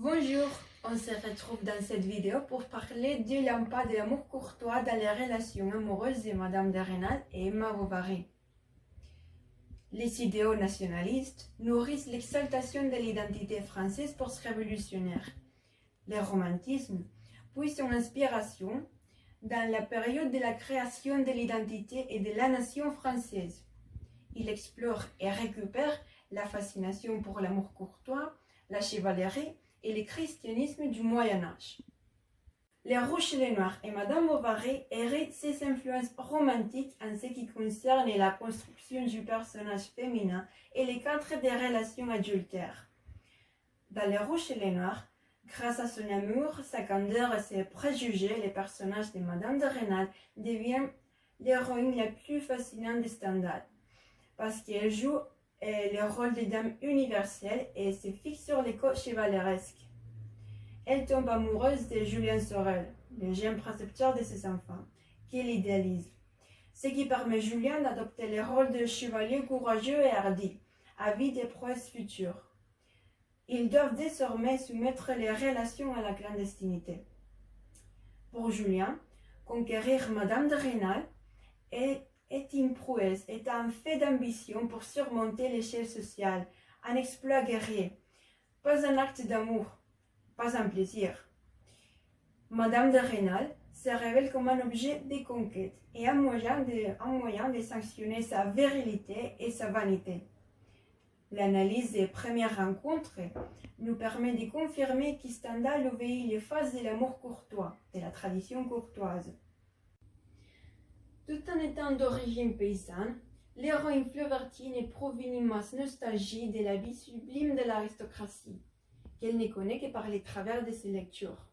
Bonjour, on se retrouve dans cette vidéo pour parler du l'impact de l'amour courtois dans les relations amoureuses de Madame de Rênal et Emma Bovary. Les idéaux nationalistes nourrissent l'exaltation de l'identité française post-révolutionnaire. Le romantisme puise son inspiration dans la période de la création de l'identité et de la nation française. Il explore et récupère la fascination pour l'amour courtois, la chevalerie et le christianisme du Moyen-Âge. Les Rouges et les Noirs et Madame Bovary héritent ces influences romantiques en ce qui concerne la construction du personnage féminin et les cadres des relations adultères. Dans Les Rouges et les Noirs, grâce à son amour, sa candeur et ses préjugés, le personnage de Madame de Rênal devient l'héroïne la plus fascinante de Stendhal, parce qu'elle joue le rôle de dame universelle et se fixe sur les codes chevaleresques. Elle tombe amoureuse de Julien Sorel, le jeune précepteur de ses enfants, qu'elle idéalise, ce qui permet Julien d'adopter le rôle de chevalier courageux et hardi, avide des prouesses futures. Ils doivent désormais soumettre les relations à la clandestinité. Pour Julien, conquérir Madame de Rênal est une prouesse, est un fait d'ambition pour surmonter l'échelle sociale, un exploit guerrier, pas un acte d'amour, pas un plaisir. Madame de Rênal se révèle comme un objet de conquête et un moyen de sanctionner sa virilité et sa vanité. L'analyse des premières rencontres nous permet de confirmer que Stendhal obéit les phases de l'amour courtois, de la tradition courtoise. Tout en étant d'origine paysanne, l'héroïne Fleuvertine éprouve une immense nostalgie de la vie sublime de l'aristocratie, qu'elle ne connaît que par les travers de ses lectures.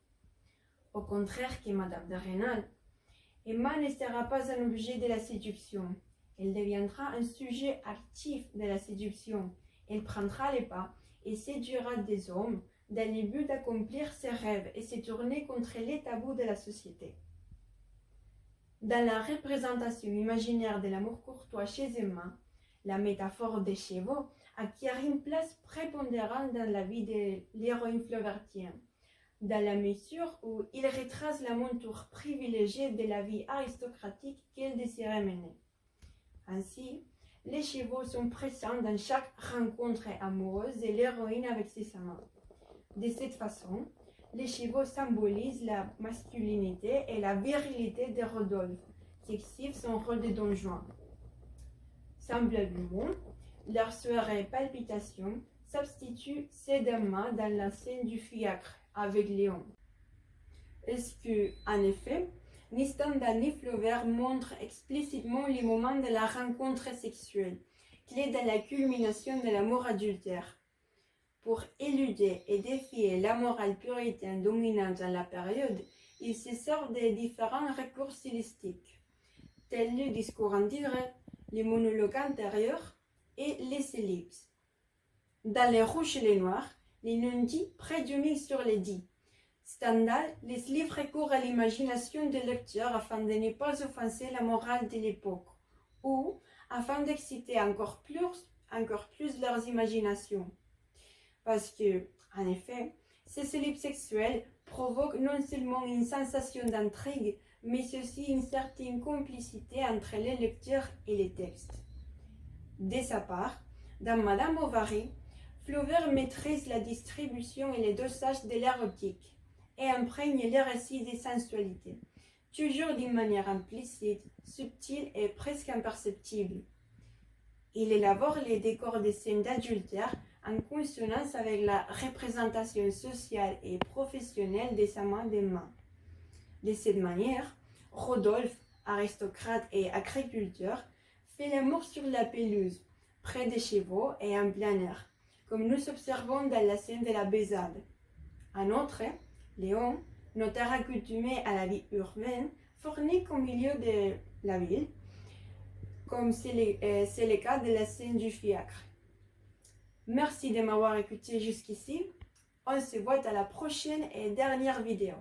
Au contraire que Madame de Rênal, Emma ne sera pas un objet de la séduction, elle deviendra un sujet actif de la séduction. Elle prendra les pas et séduira des hommes dans le but d'accomplir ses rêves et se tourner contre les tabous de la société. Dans la représentation imaginaire de l'amour courtois chez Emma, la métaphore des chevaux acquiert une place prépondérante dans la vie de l'héroïne fleuvertienne, dans la mesure où il retrace la monture privilégiée de la vie aristocratique qu'elle désirait mener. Ainsi, les chevaux sont présents dans chaque rencontre amoureuse de l'héroïne avec ses amants. De cette façon, les chevaux symbolisent la masculinité et la virilité de Rodolphe, qui exhibe son rôle de Don Juan. Semblablement, leur sueur et palpitation substituent cédamment dans la scène du fiacre avec Léon. Est-ce que, en effet, ni Stendhal ni Flaubert montrent explicitement les moments de la rencontre sexuelle, clé dans la culmination de l'amour adultère. Pour éluder et défier la morale puritaine dominante dans la période, ils se servent de différents recours stylistiques, tels le discours en direct, les monologues intérieurs et les ellipses. Dans Les Rouges et les Noirs, les non-dits prédominent sur les dits. Stendhal laisse libre cours à l'imagination des lecteurs afin de ne pas offenser la morale de l'époque, ou afin d'exciter encore plus leurs imaginations. Parce que, en effet, ces ellipses sexuelles provoquent non seulement une sensation d'intrigue, mais aussi une certaine complicité entre les lecteurs et les textes. De sa part, dans Madame Bovary, Flaubert maîtrise la distribution et le dosage de l'érotique et imprègne le récit de sensualité, toujours d'une manière implicite, subtile et presque imperceptible. Il élabore les décors des scènes d'adultère en consonance avec la représentation sociale et professionnelle des amants d'Emma. De cette manière, Rodolphe, aristocrate et agriculteur, fait l'amour sur la pelouse, près des chevaux et en plein air, comme nous observons dans la scène de la baisade. En outre, Léon, notaire accoutumé à la vie urbaine, fornique au milieu de la ville, comme c'est le cas de la scène du fiacre. Merci de m'avoir écouté jusqu'ici. On se voit à la prochaine et dernière vidéo.